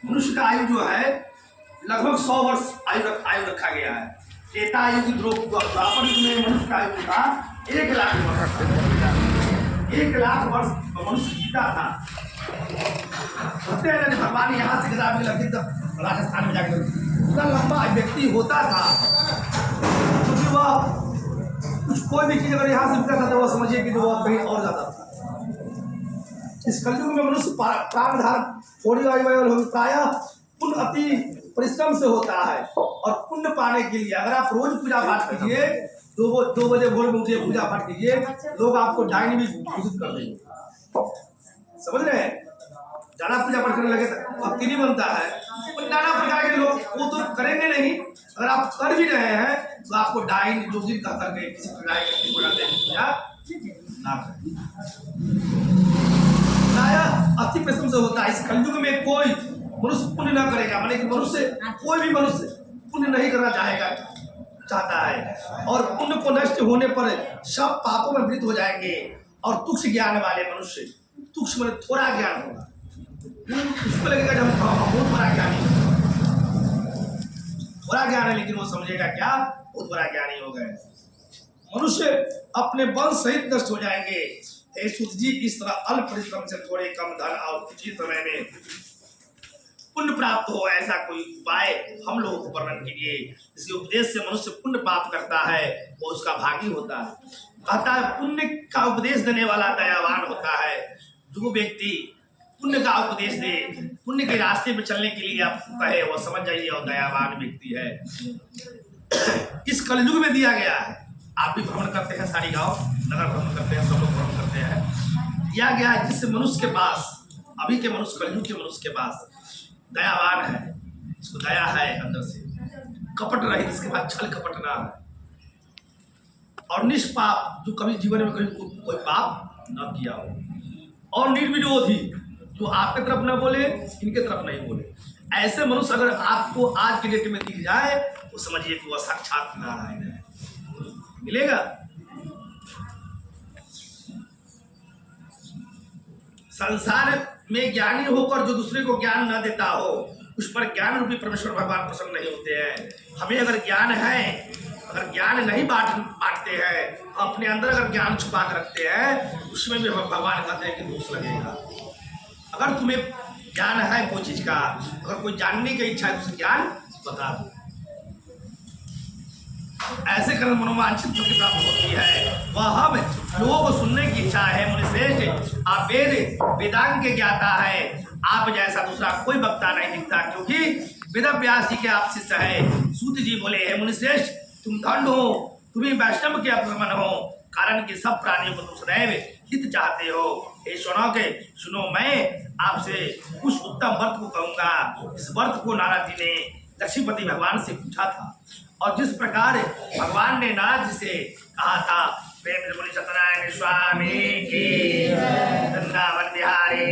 मनुष्य का आयु जो है लगभग 100 वर्ष आयु रखा गया है। त्रेता युग द्वापर युग में मनुष्य का आयु था 1 लाख वर्ष। 1 लाख वर्ष मनुष्य जीता था। भगवान यहाँ से किताब में लगे तब राजस्थान में जाकर इतना लंबा व्यक्ति होता था, क्योंकि वह कुछ कोई भी चीज अगर यहाँ से निकलता था तो वह समझिए कि वह कहीं और जाता था। इस कलयुग में मनुष्य प्राणधार थोड़ी आयु प्रायः पुण्य अति परिश्रम से होता है, और पुण्य पाने के लिए अगर आप रोज पूजा पाठ कीजिए, 2 बजे भोर में उठिए, पूजा पाठ कीजिए, लोग आपको डायन भी घोषित कर देंगे। समझ रहे हैं? ज्यादा पूजा पाठ करने लगे तो भक्ति नहीं बनता है। नाना प्रकार के लोग वो तो करेंगे नहीं, अगर आप कर भी रहे हैं तो आपको डायन जोगिन कह करके किसी प्रकार की पूजा ना करें। अति परिश्रम से होता है। इस कलयुग में कोई मनुष्य पुण्य न करेगा, माने कि मनुष्य कोई भी मनुष्य पुण्य नहीं करना चाहता है, और पुण्य को नष्ट होने पर सब पापों में वृत हो जाएंगे। और तुक्ष ज्ञान वाले मनुष्य, तुक्ष में थोड़ा ज्ञान होगा, उसको लगेगा जब हम बहुत बड़ा ज्ञानी, थोड़ा ज्ञान है लेकिन वो समझेगा क्या बहुत बड़ा ज्ञानी हो गए। मनुष्य अपने वंश सहित नष्ट हो जाएंगे। हे सूत जी, इस तरह अल्प परिश्रम से थोड़े कम धन और उचित समय में पुण्य प्राप्त हो, ऐसा कोई उपाय हम लोगों को वर्णन कीजिए। इसके उपदेश से मनुष्य पुण्य प्राप्त करता है, वो उसका भागी होता है। कहता है पुण्य का उपदेश देने वाला दयावान होता है। जो व्यक्ति पुण्य का उपदेश दे, पुण्य के रास्ते पर चलने के लिए आप कहे, वो समझ जाइए और दयावान व्यक्ति है। इस कलयुग में दिया गया है, आप भी भ्रमण करते हैं, सारी गांव नगर भ्रमण करते हैं, सब लोग भ्रमण करते हैं। दिया गया है जिससे मनुष्य के पास, अभी के मनुष्य, कलयुग के मनुष्य के पास दयावान है, उसको दया है अंदर से, कपट रहित, इसके बाद छल कपट ना है, और निष्पाप, जो कभी जीवन में कभी कोई पाप न किया हो, और निर्विरोधी, जो आपके तरफ न बोले, इनके तरफ नहीं बोले। ऐसे मनुष्य अगर आपको आज के डेट में दिख जाए तो समझिए कि वह साक्षात नारायण है, मिलेगा। संसार में ज्ञानी होकर जो दूसरे को ज्ञान न देता हो, उस पर ज्ञान रूपी परमेश्वर भगवान प्रसन्न नहीं होते हैं। हमें अगर ज्ञान है, अगर ज्ञान नहीं बांटते हैं, अपने अंदर अगर ज्ञान छुपा कर रखते हैं, उसमें भी भगवान कहते हैं कि दोष लगेगा। अगर तुम्हें ज्ञान है कोई चीज का, अगर कोई जानने की इच्छा है तो उसे ज्ञान बता दो। ऐसे कर्म मनोवांछित फल की प्राप्ति होती है। वह हम लोगों को सुनने की इच्छा है। मुनिश्रेष्ठ, आप वेदांग के ज्ञाता है, आप जैसा दूसरा कोई वक्ता नहीं दिखता, क्योंकि वेद व्यास जी के आप शिष्य है। सूत जी बोले, है मुनिश्रेष्ठ, तुम दंड हो, तुम्हें वैष्णव के अपमान हो, कारण कि सब प्राणियों को तुम सदैव हित चाहते हो। हे सुनो, मैं आपसे कुछ उत्तम व्रत को कहूंगा। इस व्रत को नारद जी ने लक्ष्मीपति भगवान से पूछा था, और जिस प्रकार भगवान ने नारद जी से कहा था, प्रेम से बोली सत्यनारायण स्वामी की, वृंदावन बिहारी।